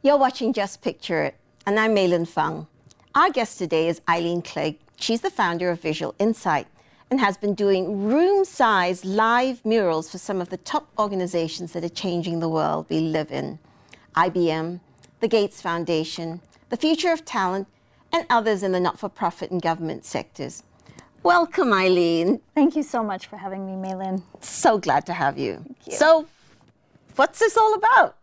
You're watching Just Picture It, and I'm Eileen Fung. Our guest today is Eileen Clegg. She's the founder of Visual Insight and has been doing room-sized live murals for some of the top organizations that are changing the world we live in. IBM, the Gates Foundation, the Future of Talent, and others in the not-for-profit and government sectors. Welcome, Eileen. Thank you so much for having me, Maylin. So glad to have you. Thank you. So, what's this all about?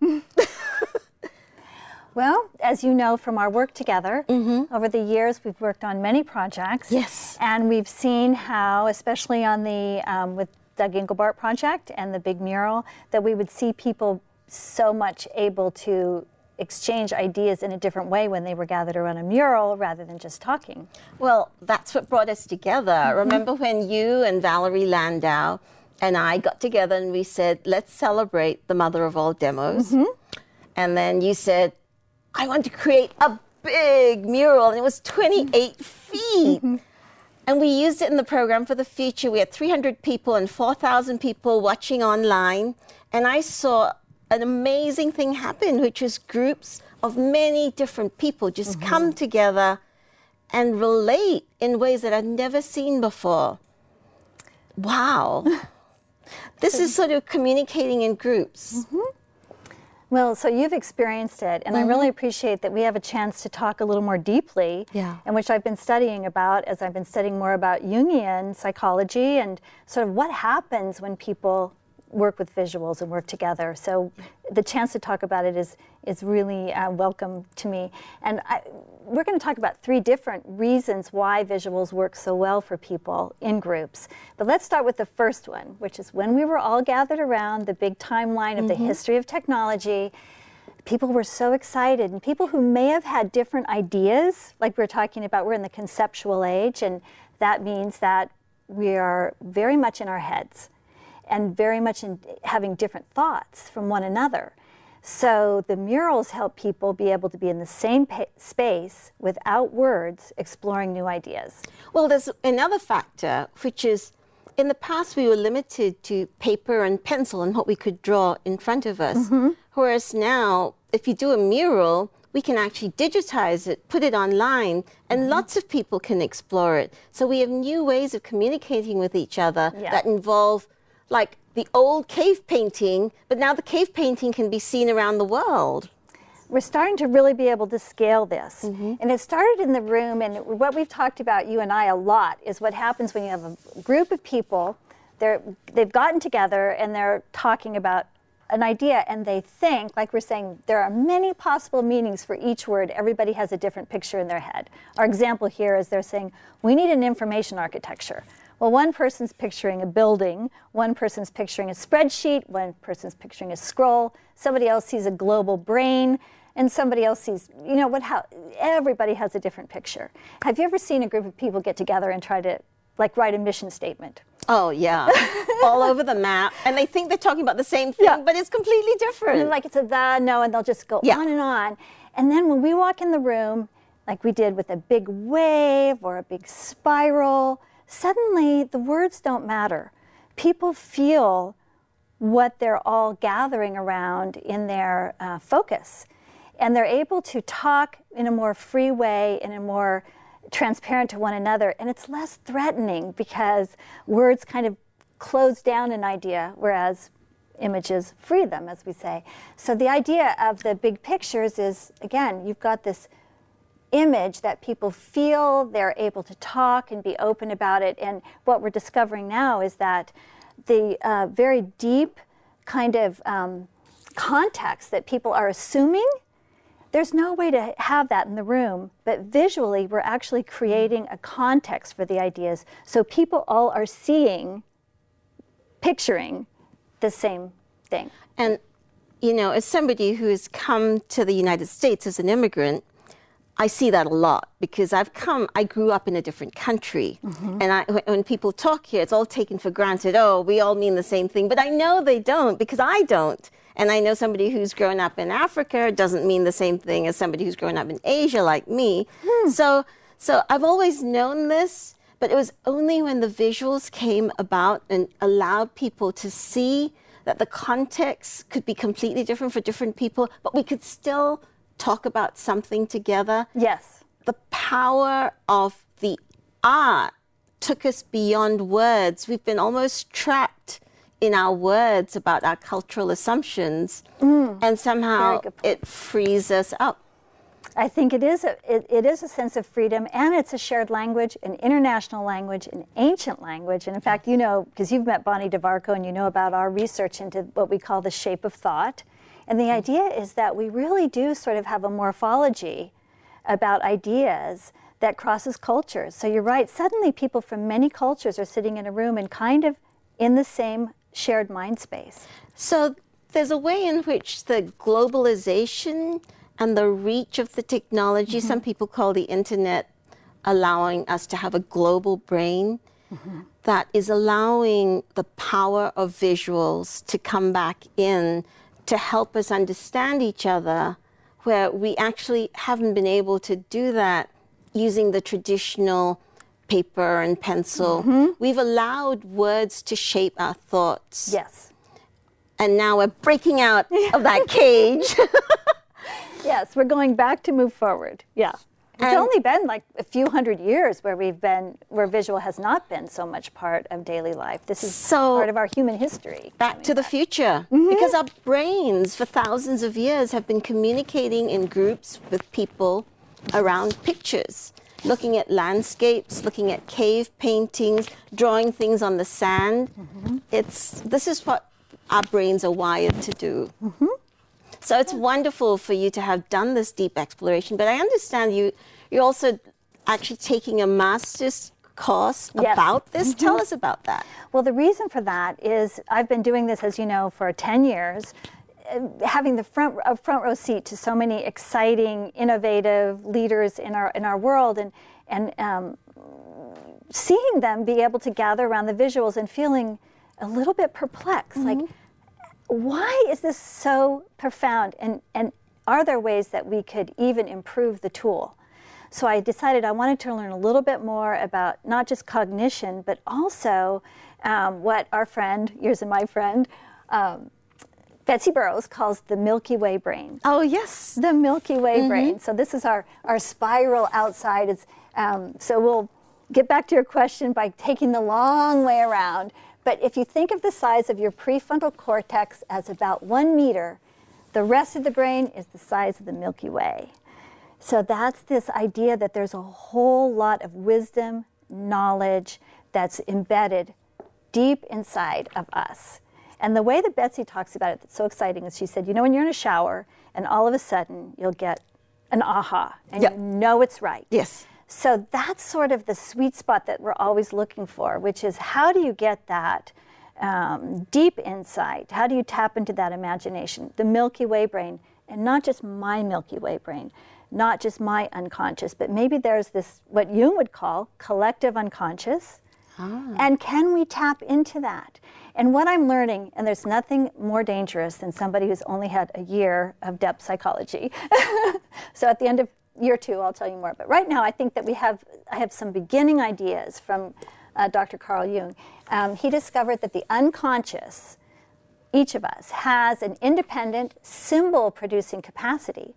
Well, as you know from our work together, over the years we've worked on many projects. Yes. And we've seen how, especially on the with Doug Engelbart project and the big mural, that we would see people so much able to exchange ideas in a different way when they were gathered around a mural rather than just talking. Well, that's what brought us together. Remember when you and Valerie Landau and I got together and we said, let's celebrate the mother of all demos. And then you said, I want to create a big mural, and it was 28 feet. And we used it in the program for the future. We had 300 people and 4,000 people watching online. And I saw an amazing thing happen, which was groups of many different people just come together and relate in ways that I'd never seen before. Wow. This is sort of communicating in groups. Well, so you've experienced it, and I really appreciate that we have a chance to talk a little more deeply, and which I've been studying about as I've been studying more about Jungian psychology and sort of what happens when people work with visuals and work together. So the chance to talk about it is really welcome to me. And we're going to talk about 3 different reasons why visuals work so well for people in groups. But let's start with the first one, which is when we were all gathered around the big timeline of the history of technology, people were so excited, and people who may have had different ideas, like we were talking about, we're in the conceptual age, and that means that we are very much in our heads and very much in having different thoughts from one another. So the murals help people be able to be in the same space without words, exploring new ideas. Well, there's another factor, which is in the past we were limited to paper and pencil and what we could draw in front of us. Whereas now, if you do a mural, we can actually digitize it, put it online, and lots of people can explore it. So we have new ways of communicating with each other that involve like the old cave painting, but now the cave painting can be seen around the world. We're starting to really be able to scale this. And it started in the room, and what we've talked about, you and I, a lot, is what happens when you have a group of people, they've gotten together and they're talking about an idea, and they think, like we're saying, there are many possible meanings for each word. Everybody has a different picture in their head. Our example here is they're saying, we need an information architecture. Well, one person's picturing a building, one person's picturing a spreadsheet, one person's picturing a scroll, somebody else sees a global brain, and somebody else sees, you know, everybody has a different picture. Have you ever seen a group of people get together and try to, like, write a mission statement? Oh, yeah. All over the map. And they think they're talking about the same thing, but it's completely different. And like it's a the, no, and they'll just go on and on. And then when we walk in the room, like we did with a big wave or a big spiral, suddenly the words don't matter. People feel what they're all gathering around in their focus. And they're able to talk in a more free way, in a more transparent to one another. And it's less threatening because words kind of close down an idea, whereas images free them, as we say. So the idea of the big pictures is, again, you've got this image that people feel, they're able to talk and be open about it. And what we're discovering now is that the very deep kind of context that people are assuming, there's no way to have that in the room, but visually we're actually creating a context for the ideas. So people all are picturing the same thing. And, you know, as somebody who has come to the United States as an immigrant, I see that a lot because I grew up in a different country. And when people talk here, it's all taken for granted. Oh, we all mean the same thing. But I know they don't because I don't. And I know somebody who's grown up in Africa doesn't mean the same thing as somebody who's grown up in Asia like me. So I've always known this, but it was only when the visuals came about and allowed people to see that the context could be completely different for different people, but we could still talk about something together. Yes. The power of the art took us beyond words. We've been almost trapped in our words about our cultural assumptions, and somehow it frees us up. I think it is a sense of freedom, and it's a shared language, an international language, an ancient language. And in fact, you know, because you've met Bonnie DeVarco and you know about our research into what we call the shape of thought. And the idea is that we really do sort of have a morphology about ideas that crosses cultures. So you're right, suddenly people from many cultures are sitting in a room and kind of in the same shared mind space. So there's a way in which the globalization and the reach of the technology, some people call the internet allowing us to have a global brain, that is allowing the power of visuals to come back in to help us understand each other, where we actually haven't been able to do that using the traditional paper and pencil. We've allowed words to shape our thoughts. Yes. And now we're breaking out of that cage. Yes, we're going back to move forward. Yeah. It's only been like a few hundred years where visual has not been so much part of daily life. This is part of our human history. Back to the future. Because our brains for thousands of years have been communicating in groups with people around pictures, looking at landscapes, looking at cave paintings, drawing things on the sand. This is what our brains are wired to do. So it's wonderful for you to have done this deep exploration, but I understand you're also actually taking a master's course about this. Tell us about that. Well, the reason for that is I've been doing this, as you know, for 10 years, having the front row seat to so many exciting, innovative leaders in our world, and seeing them be able to gather around the visuals and feeling a little bit perplexed, like, why is this so profound? And are there ways that we could even improve the tool? So I decided I wanted to learn a little bit more about not just cognition, but also what our friend, yours and my friend, Betsy Burroughs calls the Milky Way brain. Oh, yes. The Milky Way brain. So this is our spiral outside. So we'll get back to your question by taking the long way around. But if you think of the size of your prefrontal cortex as about 1 meter, the rest of the brain is the size of the Milky Way. So that's this idea that there's a whole lot of wisdom, knowledge that's embedded deep inside of us. And the way that Betsy talks about it that's so exciting is she said, you know, when you're in a shower and all of a sudden you'll get an aha and you know it's right. Yes. So that's sort of the sweet spot that we're always looking for, which is how do you get that deep insight? How do you tap into that imagination? The Milky Way brain, and not just my Milky Way brain, not just my unconscious, but maybe there's this, what Jung would call collective unconscious. And can we tap into that? And what I'm learning, and there's nothing more dangerous than somebody who's only had a year of depth psychology. So at the end of year 2, I'll tell you more. But right now, I think that I have some beginning ideas from Dr. Carl Jung. He discovered that the unconscious, each of us, has an independent symbol-producing capacity